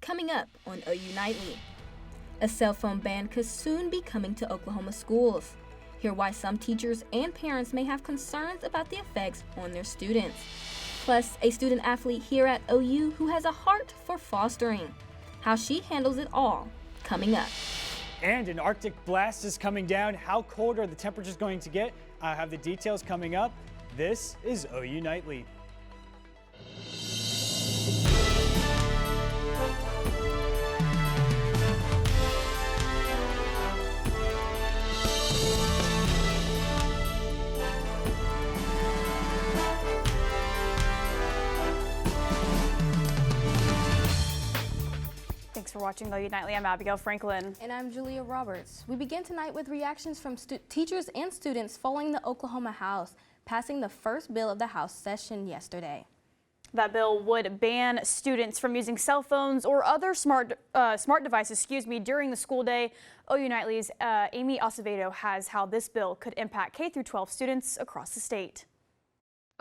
coming up on OU Nightly. A cell phone ban could soon be coming to Oklahoma schools. Hear why some teachers and parents may have concerns about the effects on their students. Plus, a student athlete here at OU who has a heart for fostering. How she handles it all, coming up. And an Arctic blast is coming down. How cold are the temperatures going to get? I have the details coming up. This is OU Nightly. Thanks for watching OU Nightly. I'm Abigail Franklin. And I'm Julia Roberts. We begin tonight with reactions from teachers and students following the Oklahoma House passing the first bill of the House session yesterday. That bill would ban students from using cell phones or other smart devices, during the school day. OU Nightly's Amy Acevedo has how this bill could impact K-12 students across the state.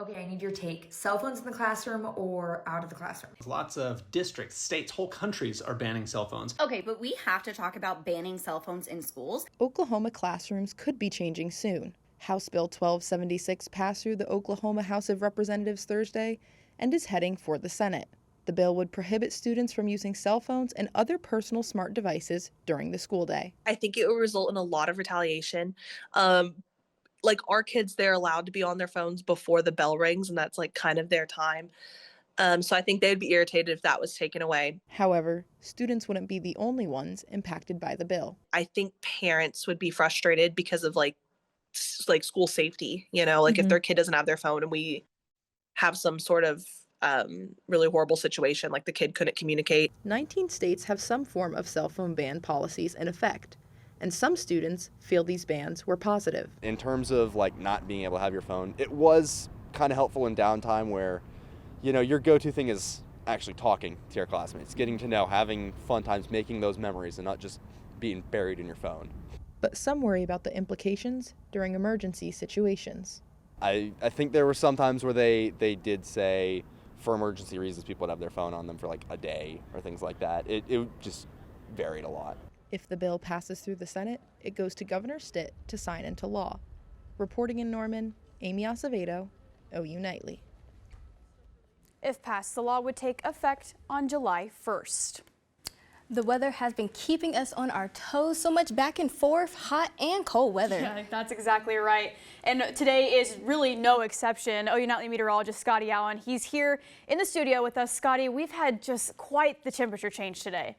Okay, I need your take. Cell phones in the classroom or out of the classroom? Lots of districts, states, whole countries are banning cell phones. Okay, but we have to talk about banning cell phones in schools. Oklahoma classrooms could be changing soon. House Bill 1276 passed through the Oklahoma House of Representatives Thursday and is heading for the Senate. The bill would prohibit students from using cell phones and other personal smart devices during the school day. I think it will result in a lot of retaliation. Like our kids, they're allowed to be on their phones before the bell rings, and that's like kind of their time. So I think they'd be irritated if that was taken away. However, students wouldn't be the only ones impacted by the bill. I think parents would be frustrated because of like school safety, if their kid doesn't have their phone and we have some sort of really horrible situation, like the kid couldn't communicate. 19 states have some form of cell phone ban policies in effect, and some students feel these bans were positive. In terms of not being able to have your phone, it was kind of helpful in downtime where, your go-to thing is actually talking to your classmates, getting to know, having fun times, making those memories and not just being buried in your phone. But some worry about the implications during emergency situations. I think there were some times where they did say for emergency reasons people would have their phone on them for a day or things like that. It just varied a lot. If the bill passes through the Senate, it goes to Governor Stitt to sign into law. Reporting in Norman, Amy Acevedo, OU Nightly. If passed, the law would take effect on July 1st. The weather has been keeping us on our toes, so much back and forth, hot and cold weather. Yeah, that's exactly right. And today is really no exception. OU Nightly meteorologist Scotty Allen, he's here in the studio with us. Scotty, we've had just quite the temperature change today.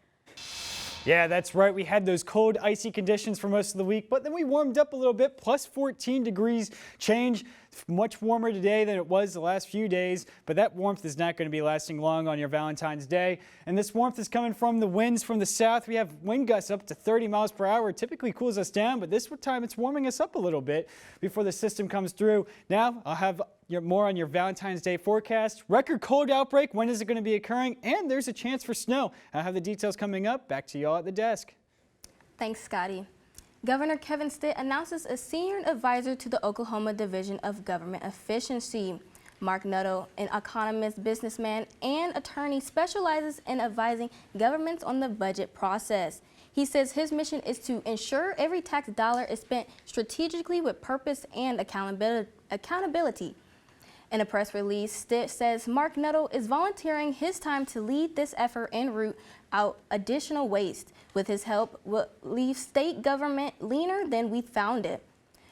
Yeah, that's right. We had those cold, icy conditions for most of the week, but then we warmed up a little bit, plus 14 degrees change. Much warmer today than it was the last few days, but that warmth is not going to be lasting long on your Valentine's Day. And this warmth is coming from the winds from the south. We have wind gusts up to 30 miles per hour. It typically cools us down, but this time it's warming us up a little bit before the system comes through. Now I'll have more on your Valentine's Day forecast. Record cold outbreak, when is it going to be occurring? And there's a chance for snow. I'll have the details coming up. Back to y'all at the desk. Thanks, Scotty. Governor Kevin Stitt announces a senior advisor to the Oklahoma Division of Government Efficiency. Mark Nuttall, an economist, businessman, and attorney, specializes in advising governments on the budget process. He says his mission is to ensure every tax dollar is spent strategically with purpose and accountability. In a press release, Stitt says Mark Nuttall is volunteering his time to lead this effort and root out additional waste. With his help, will leave state government leaner than we found it.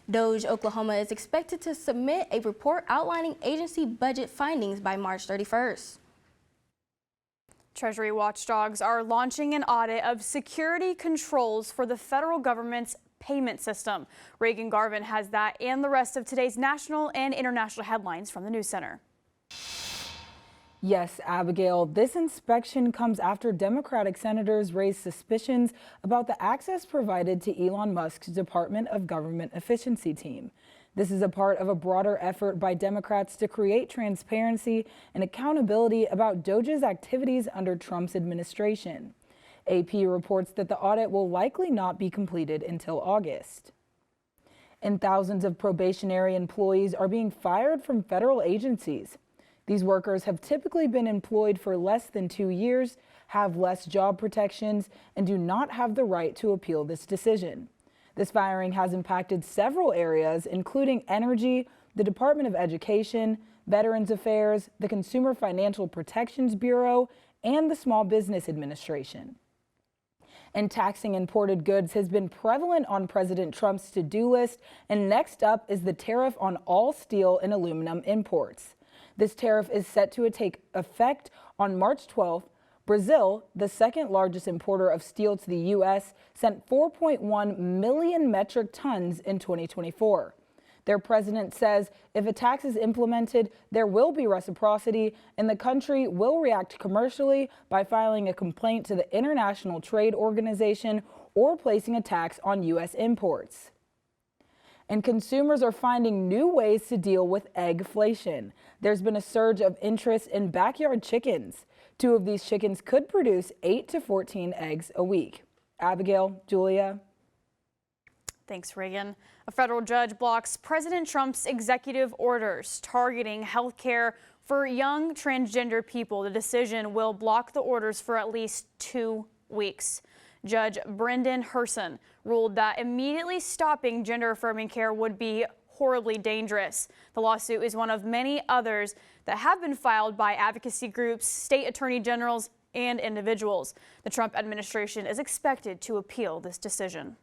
Doge Oklahoma is expected to submit a report outlining agency budget findings by March 31st. Treasury watchdogs are launching an audit of security controls for the federal government's payment system. Reagan Garvin has that and the rest of today's national and international headlines from the News Center. Yes, Abigail, this inspection comes after Democratic senators raised suspicions about the access provided to Elon Musk's Department of Government Efficiency team. This is a part of a broader effort by Democrats to create transparency and accountability about Doge's activities under Trump's administration. AP reports that the audit will likely not be completed until August. And thousands of probationary employees are being fired from federal agencies. These workers have typically been employed for less than 2 years. have less job protections, and do not have the right to appeal this decision. This firing has impacted several areas, including energy, the Department of Education, Veterans Affairs, the Consumer Financial Protections Bureau, and the Small Business Administration. And taxing imported goods has been prevalent on President Trump's to-do list, and next up is the tariff on all steel and aluminum imports. This tariff is set to take effect on March 12th. Brazil, the second largest importer of steel to the U.S., sent 4.1 million metric tons in 2024. Their president says if a tax is implemented, there will be reciprocity, and the country will react commercially by filing a complaint to the International Trade Organization or placing a tax on U.S. imports. And consumers are finding new ways to deal with eggflation. There's been a surge of interest in backyard chickens. 2 of these chickens could produce 8 to 14 eggs a week. Abigail, Julia. Thanks, Reagan. A federal judge blocks President Trump's executive orders targeting health care for young transgender people. The decision will block the orders for at least 2 weeks. Judge Brendan Herson ruled that immediately stopping gender-affirming care would be horribly dangerous. The lawsuit is one of many others that have been filed by advocacy groups, state attorney generals, and individuals. The Trump administration is expected to appeal this decision.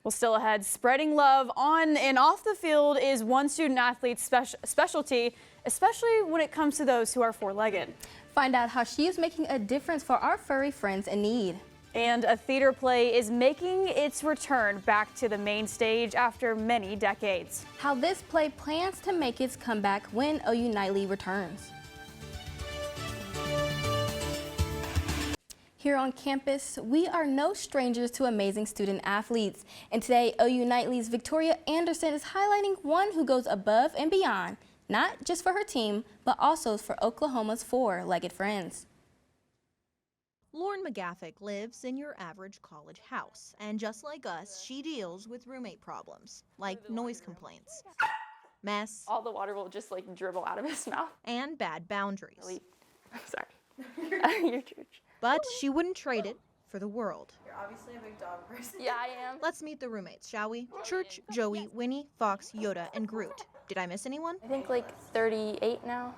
Well, still ahead, spreading love on and off the field is one student athlete's specialty, especially when it comes to those who are four-legged. Find out how she is making a difference for our furry friends in need. And a theater play is making its return back to the main stage after many decades. How this play plans to make its comeback when OU Nightly returns. Here on campus, we are no strangers to amazing student athletes. And today, OU Nightly's Victoria Anderson is highlighting one who goes above and beyond, not just for her team, but also for Oklahoma's four-legged friends. Lauren McGaffick lives in your average college house, and just like us, she deals with roommate problems, like noise complaints, mess, all the water will just like dribble out of his mouth, and bad boundaries. Sorry. Your church. But she wouldn't trade it for the world. You're obviously a big dog person. Yeah, I am. Let's meet the roommates, shall we? Church, Joey, Winnie, Fox, Yoda, and Groot. Did I miss anyone? I think like 38 now.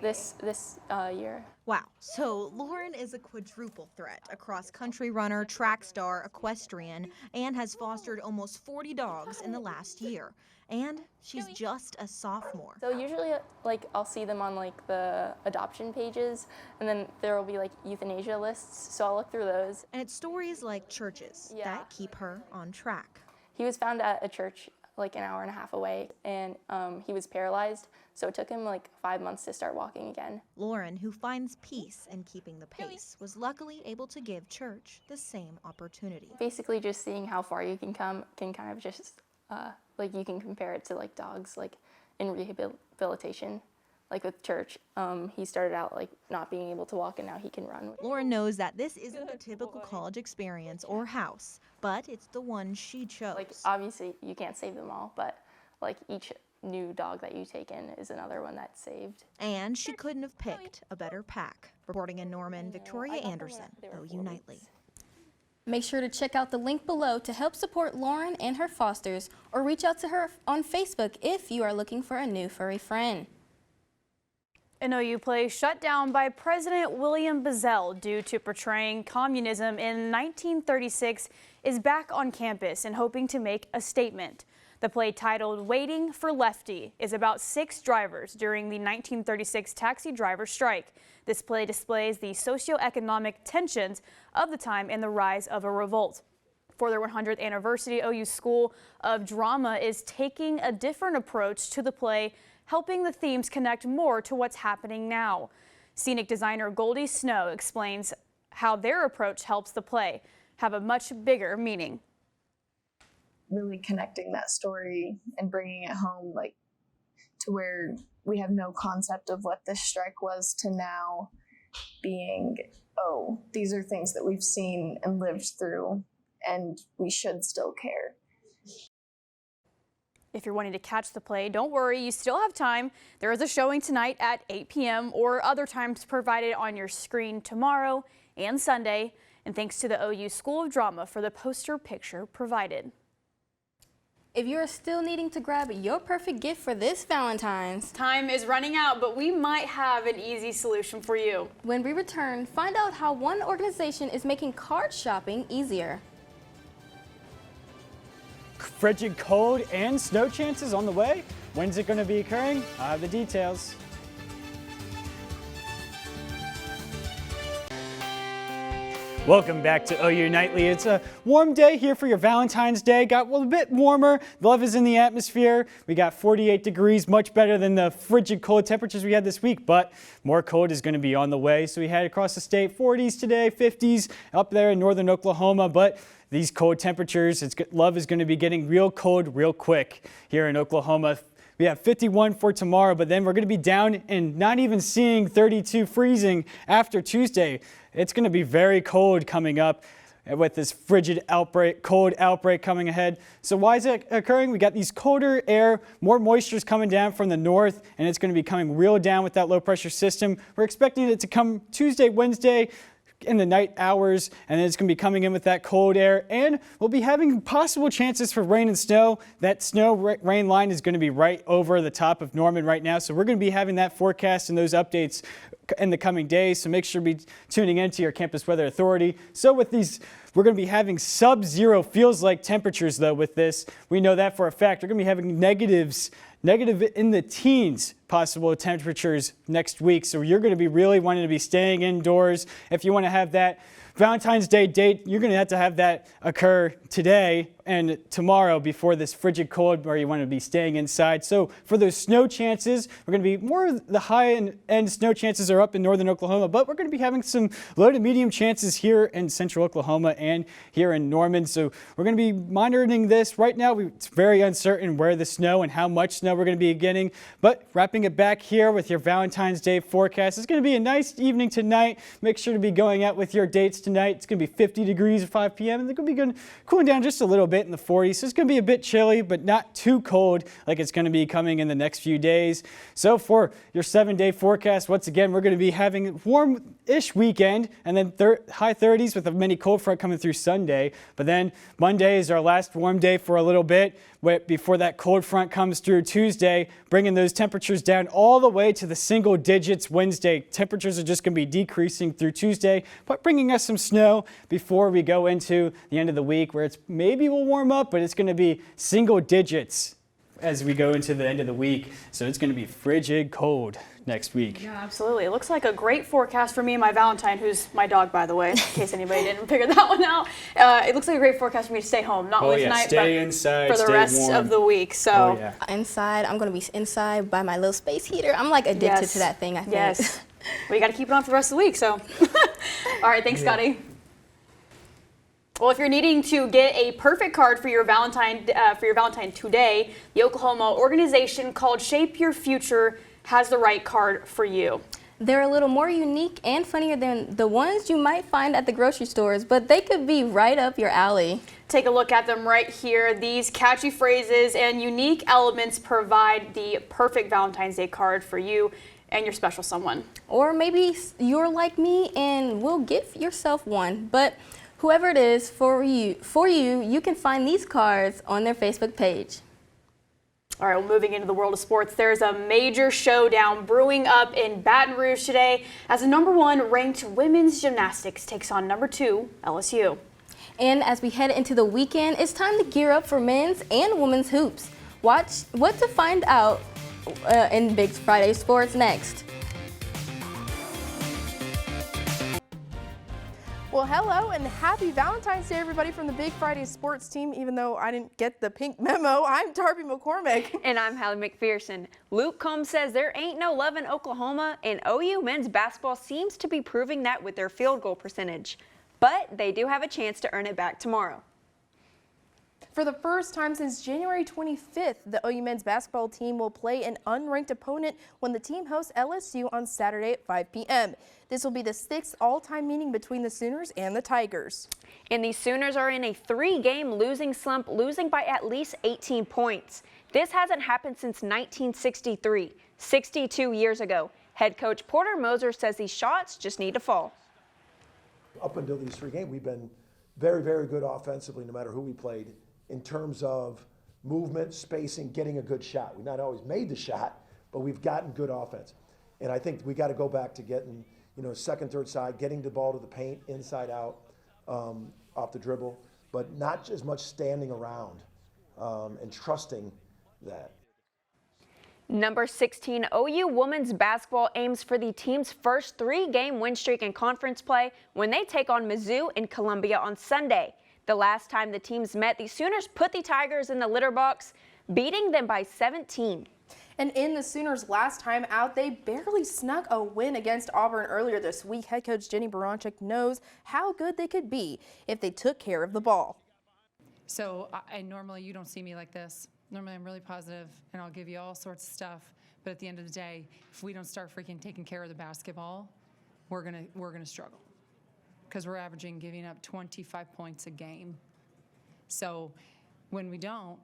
38. This year. Wow. So Lauren is a quadruple threat, a cross-country runner, track star, equestrian, and has fostered almost 40 dogs in the last year. And she's just a sophomore. So usually, like, I'll see them on like the adoption pages, and then there will be like euthanasia lists. So I'll look through those. And it's stories like Church's that keep her on track. He was found at a church like an hour and a half away, and he was paralyzed. So it took him like 5 months to start walking again. Lauren, who finds peace in keeping the pace, was luckily able to give Church the same opportunity. Basically, just seeing how far you can come can kind of just like you can compare it to like dogs, like in rehabilitation. Like with Church, he started out like not being able to walk, and now he can run. Lauren knows that this isn't the typical college experience or house, but it's the one she chose. Like obviously you can't save them all, but like each new dog that you take in is another one that's saved. And she couldn't have picked a better pack. Reporting in Norman, Victoria Anderson, OU Nightly. Make sure to check out the link below to help support Lauren and her fosters, or reach out to her on Facebook if you are looking for a new furry friend. An OU play shut down by President William Bazell due to portraying communism in 1936 is back on campus and hoping to make a statement. The play, titled Waiting for Lefty, is about 6 drivers during the 1936 taxi driver strike. This play displays the socioeconomic tensions of the time and the rise of a revolt. For their 100th anniversary, OU School of Drama is taking a different approach to the play, helping the themes connect more to what's happening now. Scenic designer Goldie Snow explains how their approach helps the play have a much bigger meaning. Really connecting that story and bringing it home, like to where we have no concept of what this strike was, to now being, oh, these are things that we've seen and lived through, and we should still care. If you're wanting to catch the play, don't worry, you still have time. There is a showing tonight at 8 p.m. or other times provided on your screen tomorrow and Sunday. And thanks to the OU School of Drama for the poster picture provided. If you're still needing to grab your perfect gift for this Valentine's, time is running out, but we might have an easy solution for you. When we return, find out how one organization is making card shopping easier. Frigid cold and snow chances on the way. When's it going to be occurring? I have the details. Welcome back to OU Nightly. It's a warm day here for your Valentine's Day. Got a bit warmer. Love is in the atmosphere. We got 48 degrees, much better than the frigid cold temperatures we had this week, but more cold is going to be on the way. So we had across the state 40s today, 50s up there in northern Oklahoma, but these cold temperatures, love is going to be getting real cold real quick here in Oklahoma. We have 51 for tomorrow, but then we're going to be down and not even seeing 32 freezing after Tuesday. It's going to be very cold coming up with this frigid outbreak, cold outbreak coming ahead. So why is it occurring? We got these colder air, more moisture is coming down from the north, and it's going to be coming real down with that low pressure system. We're expecting it to come Tuesday, Wednesday, in the night hours, and then it's going to be coming in with that cold air, and we'll be having possible chances for rain and snow. That snow rain line is going to be right over the top of Norman right now, so we're going to be having that forecast and those updates in the coming days, so make sure to be tuning in to your campus weather authority. So with these, we're going to be having sub-zero feels like temperatures though with this. We know that for a fact. We're going to be having negative in the teens possible temperatures next week. So you're going to be really wanting to be staying indoors. If you want to have that Valentine's Day date, you're going to have that occur today and tomorrow before this frigid cold where you want to be staying inside. So for those snow chances, we're going to be more of the high-end snow chances are up in northern Oklahoma, but we're going to be having some low to medium chances here in central Oklahoma and here in Norman. So we're going to be monitoring this. Right now, it's very uncertain where the snow and how much snow we're going to be getting, but wrapping it back here with your Valentine's Day forecast. It's going to be a nice evening tonight. Make sure to be going out with your dates tonight. It's going to be 50 degrees at 5 p.m. and they're going to be cooling down just a little bit in the 40s. So it's going to be a bit chilly, but not too cold like it's going to be coming in the next few days. So for your 7-day forecast, once again, we're going to be having a warm-ish weekend and then high 30s with a mini cold front coming through Sunday. But then Monday is our last warm day for a little bit before that cold front comes through Tuesday, bringing those temperatures down all the way to the single digits Wednesday. Temperatures are just going to be decreasing through Tuesday, but bringing us some snow before we go into the end of the week where it's maybe will warm up, but it's going to be single digits as we go into the end of the week. So it's going to be frigid cold next week. Yeah, absolutely. It looks like a great forecast for me and my Valentine, who's my dog, by the way, in case anybody didn't figure that one out. It looks like a great forecast for me to stay home, not only tonight, stay but inside, for the stay rest warm. of the week. So inside, I'm going to be inside by my little space heater. I'm like addicted to that thing, I think. Yes. Well, you got to keep it on for the rest of the week, so. All right, thanks, Scotty. Well, if you're needing to get a perfect card for your Valentine today, the Oklahoma organization called Shape Your Future has the right card for you. They're a little more unique and funnier than the ones you might find at the grocery stores, but they could be right up your alley. Take a look at them right here. These catchy phrases and unique elements provide the perfect Valentine's Day card for you and your special someone. Or maybe you're like me and will give yourself one, but whoever it is for you, you can find these cards on their Facebook page. All right, well, moving into the world of sports, there's a major showdown brewing up in Baton Rouge today as the #1 ranked women's gymnastics takes on #2 LSU. And as we head into the weekend, it's time to gear up for men's and women's hoops. Watch what to find out in Big Friday Sports next. Well, hello and happy Valentine's Day, everybody, from the Big Friday Sports team. Even though I didn't get the pink memo, I'm Darby McCormick. And I'm Hallie McPherson. Luke Combs says there ain't no love in Oklahoma, and OU men's basketball seems to be proving that with their field goal percentage. But they do have a chance to earn it back tomorrow. For the first time since January 25th, the OU men's basketball team will play an unranked opponent when the team hosts LSU on Saturday at 5 p.m. This will be the 6th all-time meeting between the Sooners and the Tigers. And the Sooners are in a 3-game losing slump, losing by at least 18 points. This hasn't happened since 1963, 62 years ago. Head coach Porter Moser says these shots just need to fall. Up until these 3 games, we've been very, very good offensively, no matter who we played, in terms of movement, spacing, getting a good shot. We've not always made the shot, but we've gotten good offense. And I think we got to go back to getting, second, third side, getting the ball to the paint, inside out, off the dribble, but not as much standing around and trusting that. Number 16, OU women's basketball aims for the team's first 3-game win streak in conference play when they take on Mizzou in Columbia on Sunday. The last time the teams met, the Sooners put the Tigers in the litter box, beating them by 17. And in the Sooners' last time out, they barely snuck a win against Auburn earlier this week. Head coach Jenny Baranczyk knows how good they could be if they took care of the ball. So I normally, you don't see me like this. Normally I'm really positive and I'll give you all sorts of stuff. But at the end of the day, if we don't start freaking taking care of the basketball, we're gonna struggle. Because we're giving up 25 points a game. So when we don't,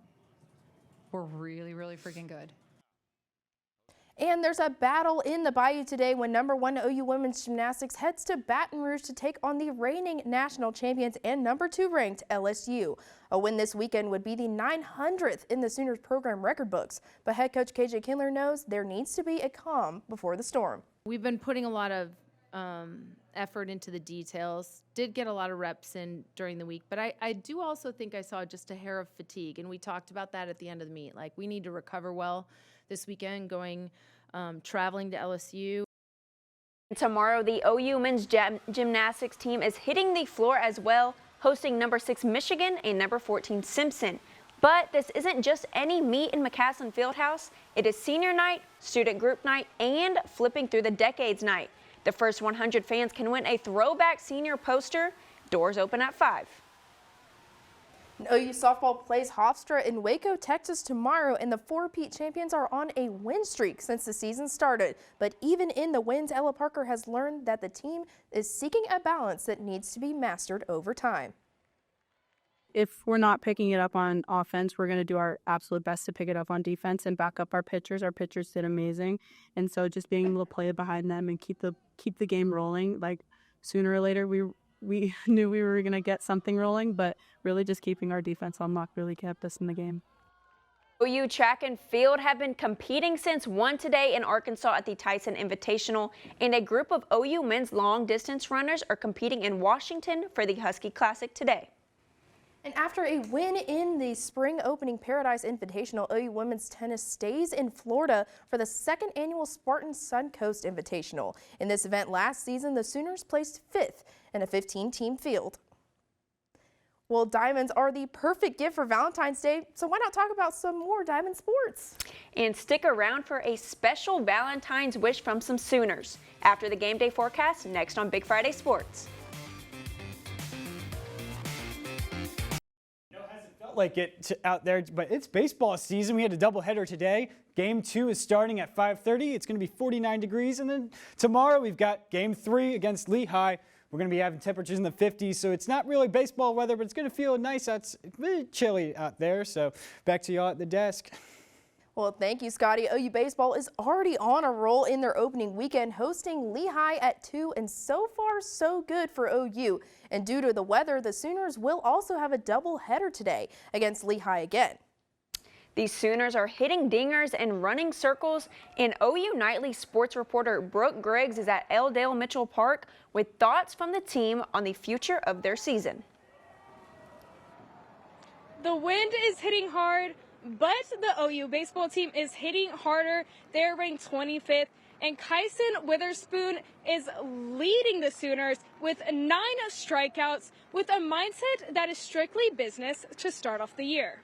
we're really, really freaking good. And there's a battle in the Bayou today when number 1 OU women's gymnastics heads to Baton Rouge to take on the reigning national champions and number 2 ranked LSU. A win this weekend would be the 900th in the Sooners program record books, but head coach KJ Kindler knows there needs to be a calm before the storm. We've been putting a lot of effort into the details. Did get a lot of reps in during the week, but I do also think I saw just a hair of fatigue, and we talked about that at the end of the meet. Like, we need to recover well this weekend, traveling to LSU. Tomorrow, the OU men's gymnastics team is hitting the floor as well, hosting number 6 Michigan and number 14 Simpson. But this isn't just any meet in McCaslin Fieldhouse. It is senior night, student group night, and flipping through the decades night. The first 100 fans can win a throwback senior poster. Doors open at 5. OU softball plays Hofstra in Waco, Texas tomorrow, and the 4-peat champions are on a win streak since the season started. But even in the wins, Ella Parker has learned that the team is seeking a balance that needs to be mastered over time. If we're not picking it up on offense, we're going to do our absolute best to pick it up on defense and back up our pitchers. Our pitchers did amazing, and so just being able to play behind them and keep the game rolling. Like, sooner or later, we knew we were going to get something rolling, but really just keeping our defense on lock really kept us in the game. OU track and field have been competing since 1 today in Arkansas at the Tyson Invitational, and a group of OU men's long distance runners are competing in Washington for the Husky Classic today. And after a win in the spring opening Paradise Invitational, OU women's tennis stays in Florida for the 2nd annual Spartan Suncoast Invitational. In this event last season, the Sooners placed 5th in a 15-team field. Well, diamonds are the perfect gift for Valentine's Day, so why not talk about some more diamond sports? And stick around for a special Valentine's wish from some Sooners after the game day forecast next on Big Friday Sports. Like it out there, but it's baseball season. We had a doubleheader today. Game 2 is starting at 5:30. It's going to be 49 degrees, and then tomorrow we've got Game 3 against Lehigh. We're going to be having temperatures in the 50s, so it's not really baseball weather, but it's going to feel nice. It's really chilly out there. So back to y'all at the desk. Well, thank you, Scotty. OU baseball is already on a roll in their opening weekend, hosting Lehigh at 2, and so far so good for OU. And due to the weather, the Sooners will also have a doubleheader today against Lehigh again. The Sooners are hitting dingers and running circles, and OU Nightly sports reporter Brooke Griggs is at L. Dale Mitchell Park with thoughts from the team on the future of their season. The wind is hitting hard, but the OU baseball team is hitting harder. They're ranked 25th, and Kyson Witherspoon is leading the Sooners with 9 strikeouts with a mindset that is strictly business to start off the year.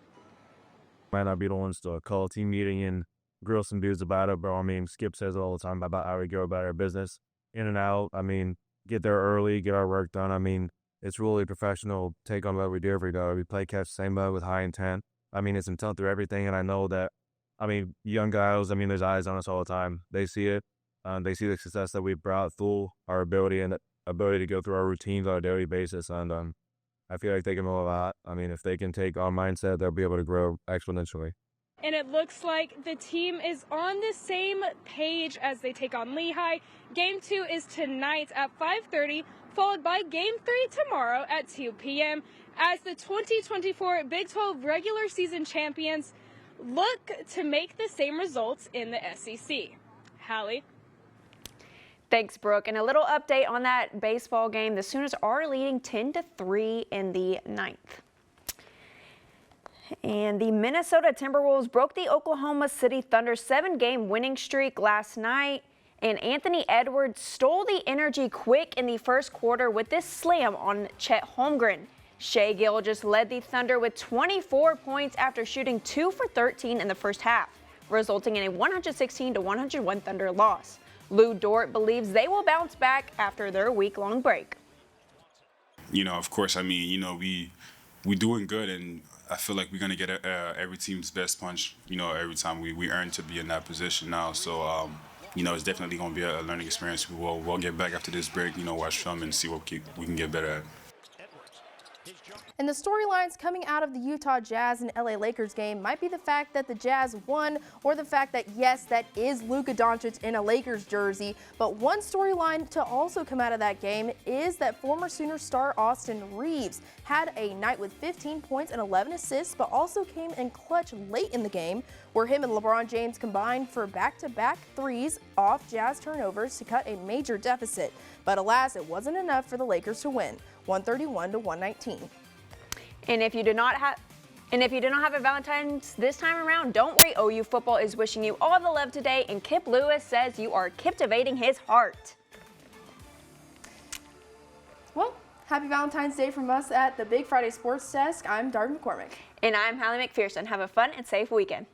Might not be the ones to call a team meeting and grill some dudes about it, but I mean, Skip says it all the time about how we go about our business. In and out, I mean, get there early, get our work done. I mean, it's really professional take on what we do every day. We play catch the same way with high intent. I mean, it's intent through everything, and I know that, I mean, young guys, I mean, there's eyes on us all the time. They see it. They see the success that we've brought through our ability to go through our routines on a daily basis, and I feel like they can know a lot. I mean, if they can take our mindset, they'll be able to grow exponentially. and it looks like the team is on the same page as they take on Lehigh. Game 2 is tonight at 5:30, followed by Game 3 tomorrow at 2 p.m. as the 2024 Big 12 regular season champions look to make the same results in the SEC. Hallie? Thanks, Brooke. And a little update on that baseball game. The Sooners are leading 10-3 in the 9th. And the Minnesota Timberwolves broke the Oklahoma City Thunder's 7-game winning streak last night. And Anthony Edwards stole the energy quick in the first quarter with this slam on Chet Holmgren. Shai Gilgeous led the Thunder with 24 points after shooting 2 for 13 in the first half, resulting in a 116-101 Thunder loss. Lou Dort believes they will bounce back after their week-long break. Of course, we doing good, and I feel like we're going to get every team's best punch, every time we earn to be in that position now. So, it's definitely going to be a learning experience. We'll get back after this break, watch film and see what we can get better at. And the storylines coming out of the Utah Jazz and LA Lakers game might be the fact that the Jazz won, or the fact that, yes, that is Luka Doncic in a Lakers jersey. But one storyline to also come out of that game is that former Sooner star Austin Reeves had a night with 15 points and 11 assists, but also came in clutch late in the game, where him and LeBron James combined for back-to-back threes off Jazz turnovers to cut a major deficit. But alas, it wasn't enough for the Lakers to win, 131-119. And if you do not have a Valentine's this time around, don't worry. OU football is wishing you all the love today, and Kip Lewis says you are captivating his heart. Well, happy Valentine's Day from us at the Big Friday Sports Desk. I'm Darby McCormick. And I'm Hallie McPherson. Have a fun and safe weekend.